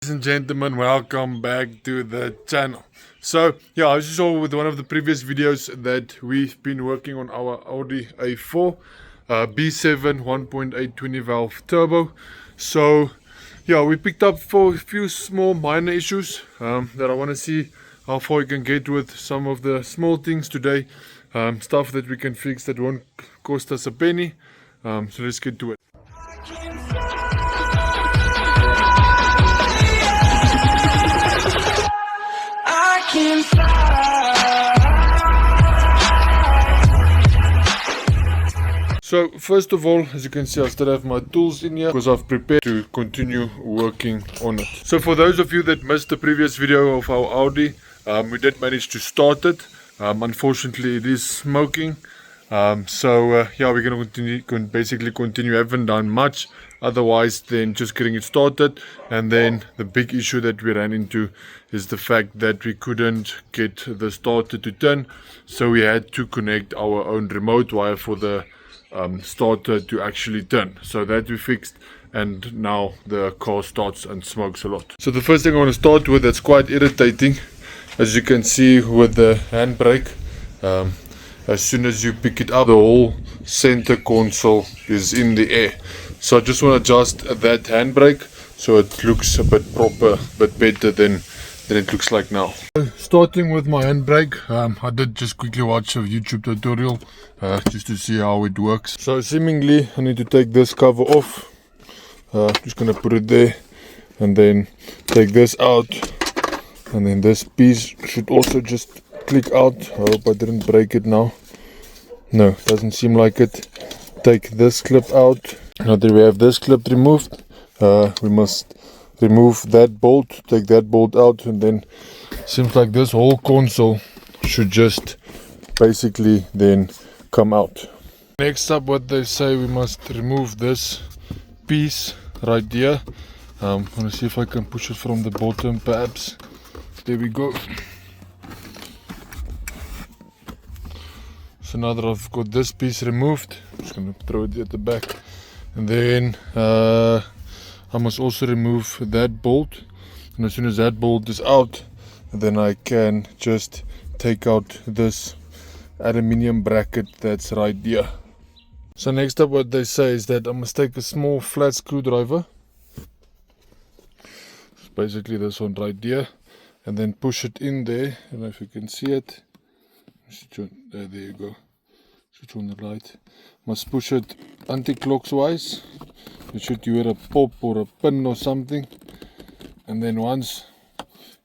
Ladies and gentlemen, welcome back to the channel. So yeah, as you saw with one of the previous videos that we've been working on our Audi A4 B7 1.8 20 valve turbo. So yeah, we picked up for a few small minor issues that I want to see how far we can get with some of the small things today, stuff that we can fix that won't cost us a penny. So let's get to it. So first of all, as you can see, I still have my tools in here because I've prepared to continue working on it. So for those of you that missed the previous video of our Audi, we did manage to start it. Unfortunately, it is smoking. Yeah, we're going to basically continue. Haven't done much otherwise than just getting it started. And then the big issue that we ran into is the fact that we couldn't get the starter to turn. So we had to connect our own remote wire for the starter to actually turn. So that we fixed, and now the car starts and smokes a lot. So the first thing I want to start with that's quite irritating, as you can see with the handbrake, as soon as you pick it up, the whole center console is in the air. So I just want to adjust that handbrake so it looks a bit proper, a bit better than it looks like now. Starting with my handbrake, I did just quickly watch a YouTube tutorial just to see how it works. So seemingly I need to take this cover off. Just gonna put it there and then take this out, and then this piece should also just click out. I hope I didn't break it now. No, doesn't seem like it. Take this clip out. Now that we have this clip removed, we must remove that bolt, take that bolt out, and then seems like this whole console should just basically then come out. Next up, what they say, we must remove this piece right here. I'm gonna see if I can push it from the bottom, perhaps. There we go. So now that I've got this piece removed, I'm just gonna throw it at the back, and then I must also remove that bolt, and as soon as that bolt is out, then I can just take out this aluminium bracket that's right here. So next up, what they say is that I must take a small flat screwdriver, it's basically this one right here, and then push it in there. I don't know if you can see it. There you go. Switch on the light. Must push it anti-clockwise. You should hear a pop or a pin or something, and then once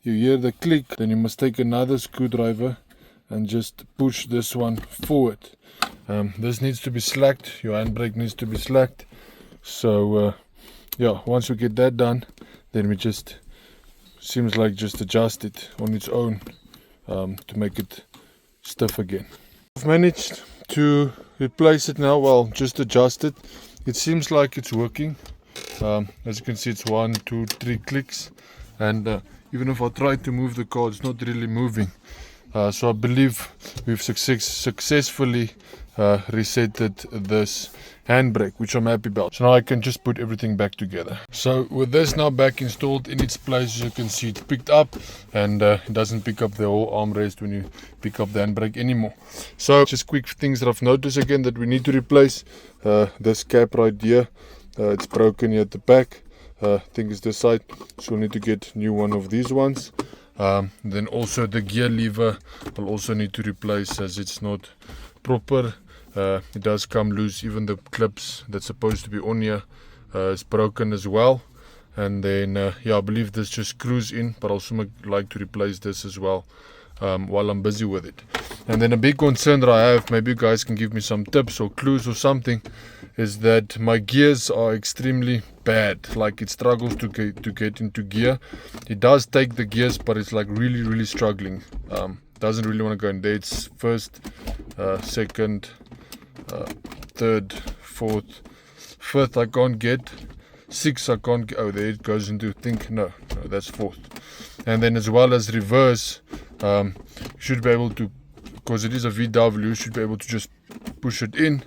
you hear the click, then you must take another screwdriver and just push this one forward. This needs to be slacked, your handbrake needs to be slacked. So yeah, once we get that done, then we just seems like just adjust it on its own to make it stiff again. I've managed to replace it now, well, just adjust it. It seems like it's working. As you can see, it's 1, 2, 3 clicks, and even if I try to move the car, it's not really moving. So I believe we've successfully resetted this handbrake, which I'm happy about. So now I can just put everything back together. So with this now back installed in its place, as you can see, it's picked up, and it doesn't pick up the whole armrest when you pick up the handbrake anymore. So just quick things that I've noticed again that we need to replace. This cap right here, it's broken here at the back. I think it's this side, so we'll need to get a new one of these ones. Then also the gear lever will also need to replace, as it's not proper. It does come loose. Even the clips that's supposed to be on here is broken as well. And then yeah, I believe this just screws in, but I also like to replace this as well while I'm busy with it. And then a big concern that I have, maybe you guys can give me some tips or clues or something, is that my gears are extremely bad. Like, it struggles to get into gear. It does take the gears, but it's like really struggling. Doesn't really want to go in there. It's first, second, third, fourth, fifth I can't get, sixth I can't get. Oh, there it goes into, think, no, that's fourth. And then as well as reverse, you should be able to, because it is a VW, you should be able to just push it in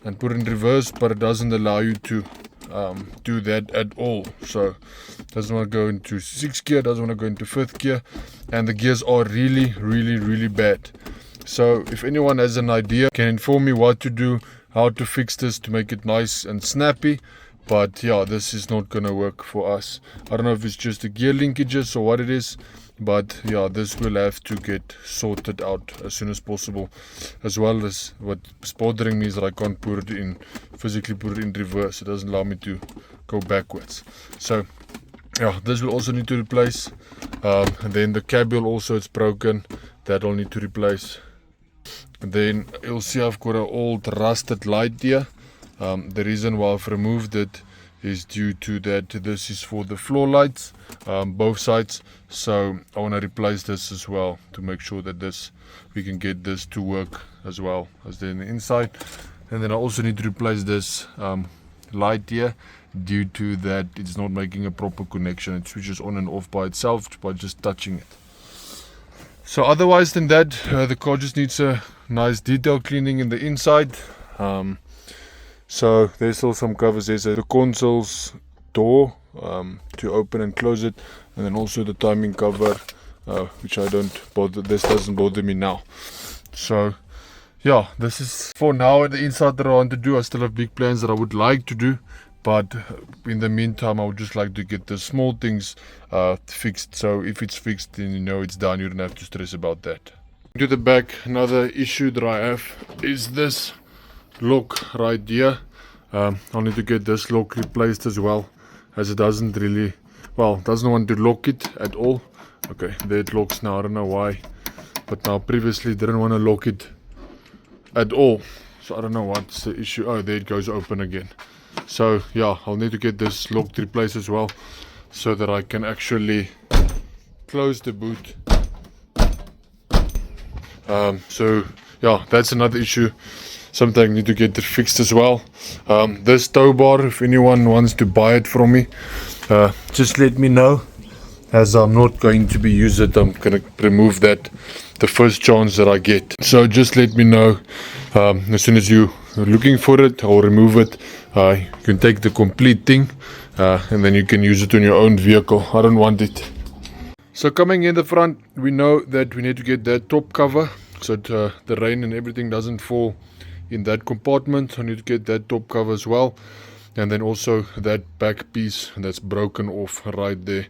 and put it in reverse, but it doesn't allow you to do that at all. So doesn't want to go into 6th gear, doesn't want to go into 5th gear, and the gears are really bad. So if anyone has an idea, can inform me what to do, how to fix this to make it nice and snappy. But yeah, this is not gonna work for us. I don't know if it's just the gear linkages or what it is, but yeah, this will have to get sorted out as soon as possible. As well as what's bothering me is that I can't physically put it in reverse. It doesn't allow me to go backwards. So yeah, this will also need to replace. And then the cab wheel also, it's broken. That I'll need to replace. And then you'll see I've got an old rusted light here. The reason why I've removed it is due to that this is for the floor lights, both sides. So I want to replace this as well to make sure that we can get this to work as well as the inside. And then I also need to replace this light here due to that it's not making a proper connection. It switches on and off by itself by just touching it. So otherwise than that, the car just needs a nice detail cleaning in the inside. So there's still some covers. There's the console's door to open and close it, and then also the timing cover, which this doesn't bother me now. So yeah, this is for now the inside that I want to do. I still have big plans that I would like to do, but in the meantime I would just like to get the small things fixed. So if it's fixed, then you know it's done. You don't have to stress about that. To the back, another issue that I have is this lock right here. I'll need to get this lock replaced as well, as it doesn't want to lock it at all. Okay, there it locks now. I don't know why, but now previously didn't want to lock it at all. So I don't know what's the issue. Oh, there it goes open again. So yeah, I'll need to get this lock replaced as well, so that I can actually close the boot. So yeah, that's another issue. Something I need to get it fixed as well. This tow bar, if anyone wants to buy it from me, just let me know, as I'm not going to be using it. I'm gonna remove that the first chance that I get. So just let me know as soon as you're looking for it. I'll remove it. You can take the complete thing and then you can use it on your own vehicle. I don't want it. So coming in the front, we know that we need to get that top cover so that the rain and everything doesn't fall in that compartment. I need to get that top cover as well, and then also that back piece that's broken off right there.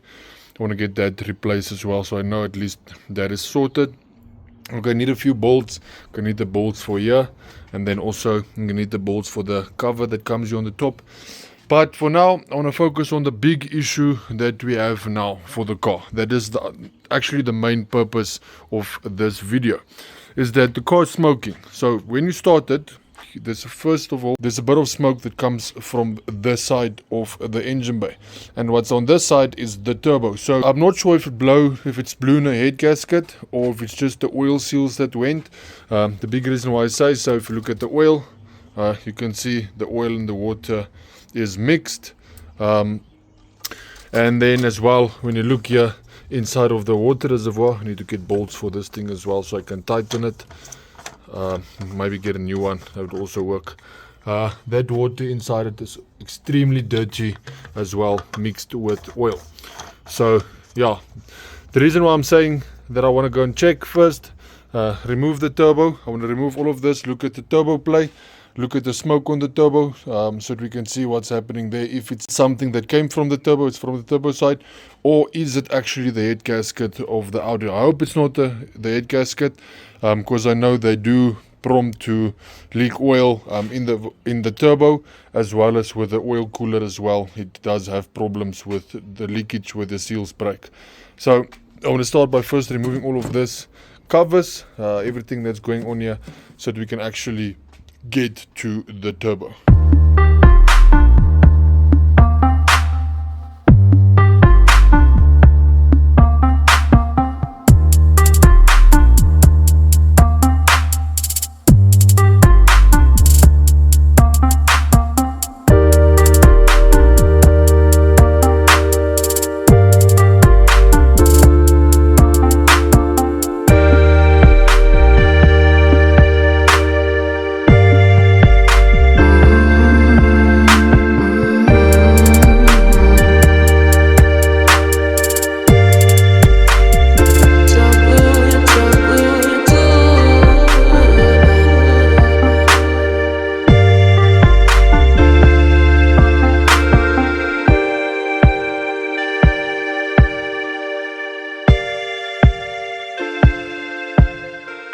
I want to get that replaced as well, so I know at least that is sorted. I'm going to need a few bolts. I'm going to need the bolts for here, and then also I'm going to need the bolts for the cover that comes here on the top. But for now, I want to focus on the big issue that we have now for the car. That is actually the main purpose of this video, is that the car is smoking. So when you start it, first of all, there's a bit of smoke that comes from the side of the engine bay, and what's on this side is the turbo. So I'm not sure if it's blown a head gasket or if it's just the oil seals that went. The big reason why I say so, if you look at the oil, you can see the oil and the water is mixed. And then as well, when you look here inside of the water reservoir, I need to get bolts for this thing as well so I can tighten it. Maybe get a new one, that would also work. That water inside it is extremely dirty as well, mixed with oil. So yeah, the reason why I'm saying that I want to go and check first, remove the turbo. I want to remove all of this, look at the turbo play, look at the smoke on the turbo, so that we can see what's happening there. If it's something that came from the turbo, it's from the turbo side, or is it actually the head gasket of the Audi? I hope it's not the head gasket, because I know they do prompt to leak oil in the turbo, as well as with the oil cooler as well. It does have problems with the leakage where the seals break. So I want to start by first removing all of this covers, everything that's going on here, so that we can actually get to the turbo.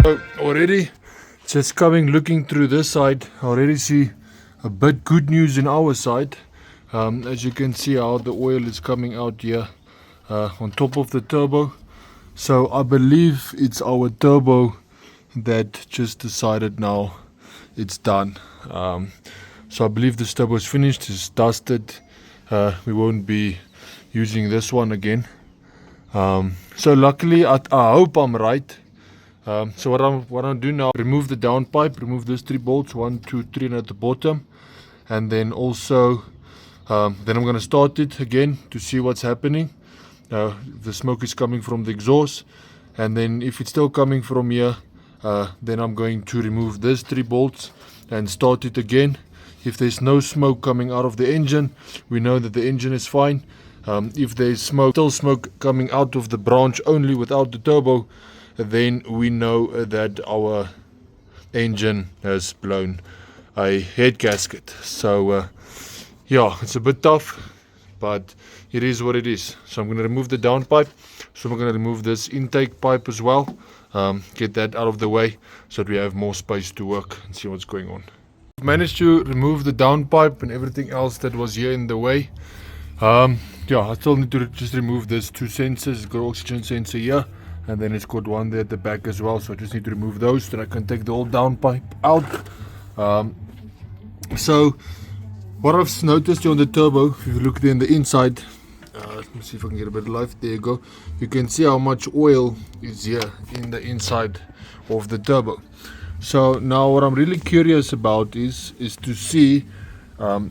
So already just looking through this side, I already see a bit good news in our side. As you can see how the oil is coming out here on top of the turbo. So I believe it's our turbo that just decided now it's done. So I believe this turbo is finished, it's dusted. We won't be using this one again. So luckily I hope I'm right. So what I'm doing now, remove the downpipe, remove those 3 bolts, 1, 2, 3 and at the bottom. And then also then I'm going to start it again to see what's happening. The smoke is coming from the exhaust, and then if it's still coming from here, then I'm going to remove these 3 bolts and start it again. If there's no smoke coming out of the engine, we know that the engine is fine. If there's still smoke coming out of the branch only without the turbo, then we know that our engine has blown a head gasket. So yeah, it's a bit tough, but it is what it is. So I'm going to remove the downpipe. So I'm going to remove this intake pipe as well. Get that out of the way so that we have more space to work and see what's going on. I've managed to remove the downpipe and everything else that was here in the way. Yeah, I still need to just remove these 2 sensors. It's got an oxygen sensor here, and then it's got one there at the back as well. So I just need to remove those so that I can take the whole downpipe out. So what I've noticed on the turbo, if you look there in the inside, let me see if I can get a bit of light. There you go. You can see how much oil is here in the inside of the turbo. So now what I'm really curious about is to see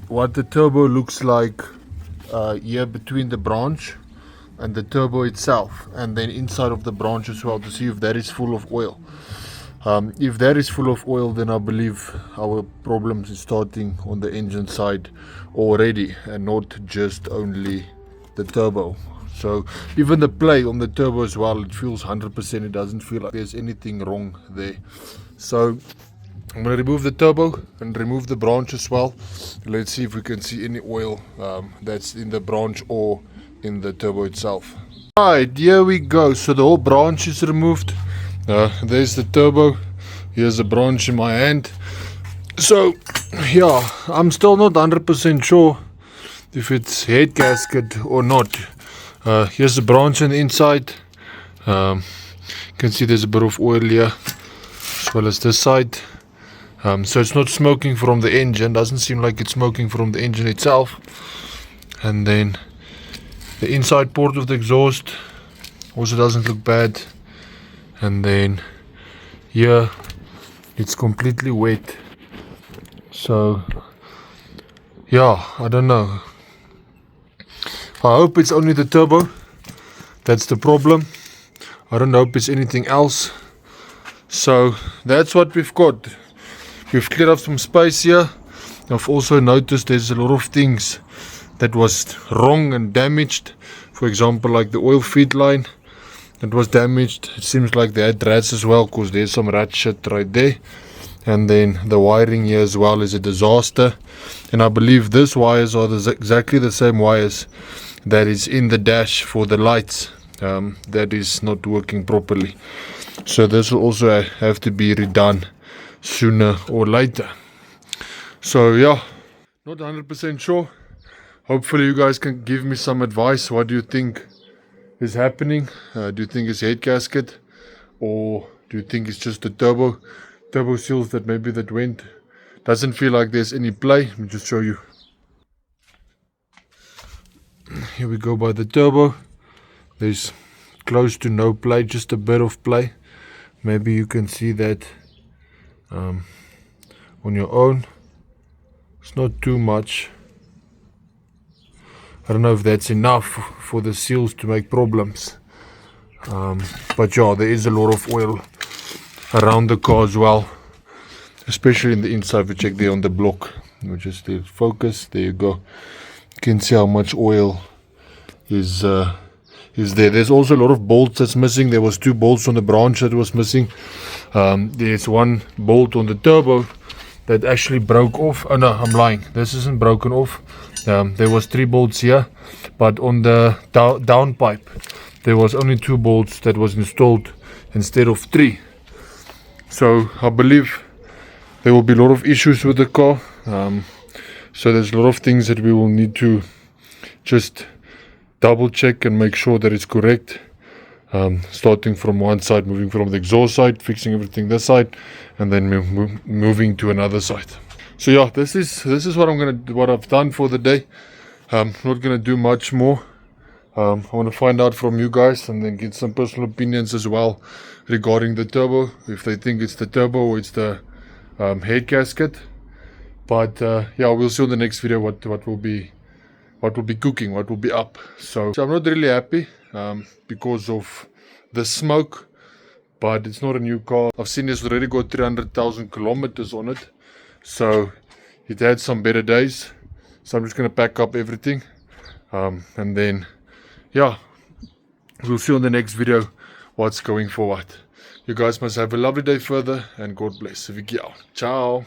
what the turbo looks like here between the branch and the turbo itself, and then inside of the branch as well, to see if that is full of oil. If that is full of oil, then I believe our problems is starting on the engine side already, and not just only the turbo. So even the play on the turbo as well, it feels 100%. It doesn't feel like there's anything wrong there. So I'm going to remove the turbo and remove the branch as well. Let's see if we can see any oil that's in the branch or in the turbo itself. Alright, here we go. So the whole branch is removed. There's the turbo. Here's the branch in my hand. So yeah, I'm still not 100% sure if it's head gasket or not. Here's the branch on the inside. You can see there's a bit of oil here, as well as this side. So it's not smoking from the engine. Doesn't seem like it's smoking from the engine itself. And then the inside port of the exhaust also doesn't look bad. And then here it's completely wet. So yeah, I don't know. I hope it's only the turbo that's the problem. I don't hope it's anything else. So that's what we've got. We've cleared up some space here. I've also noticed there's a lot of things that was wrong and damaged. For example, like the oil feed line that was damaged. It seems like they had rats as well, because there's some rat shit right there. And then the wiring here as well is a disaster. And I believe these wires are exactly the same wires that is in the dash for the lights. That is not working properly. So this will also have to be redone sooner or later. So yeah, not 100% sure. Hopefully you guys can give me some advice. What do you think is happening? Do you think it's head gasket, or do you think it's just the turbo seals that maybe that went? Doesn't feel like there's any play. Let me just show you. Here we go by the turbo. There's close to no play, just a bit of play. Maybe you can see that on your own. It's not too much. I don't know if that's enough for the seals to make problems. But yeah, there is a lot of oil around the car as well, especially in the inside. We check there on the block. We just focus. There you go. You can see how much oil is there. There's also a lot of bolts that's missing. There was 2 bolts on the branch that was missing. There's 1 bolt on the turbo that actually broke off. Oh no, I'm lying. This isn't broken off. There was 3 bolts here, but on the downpipe there was only 2 bolts that was installed instead of 3. So I believe there will be a lot of issues with the car. So there's a lot of things that we will need to just double check and make sure that it's correct. Starting from one side, moving from the exhaust side, fixing everything this side, and then moving to another side. So yeah, this is what I've done for the day. Not gonna do much more. I want to find out from you guys and then get some personal opinions as well regarding the turbo, if they think it's the turbo or it's the head gasket. But yeah, we'll see on the next video what will be cooking, what will be up. So I'm not really happy because of the smoke, but it's not a new car. I've seen it's already got 300,000 kilometers on it, so it had some better days. So I'm just gonna pack up everything and then yeah, we'll see on the next video what's going forward. You guys must have a lovely day further, and God bless. Vicy out. Ciao.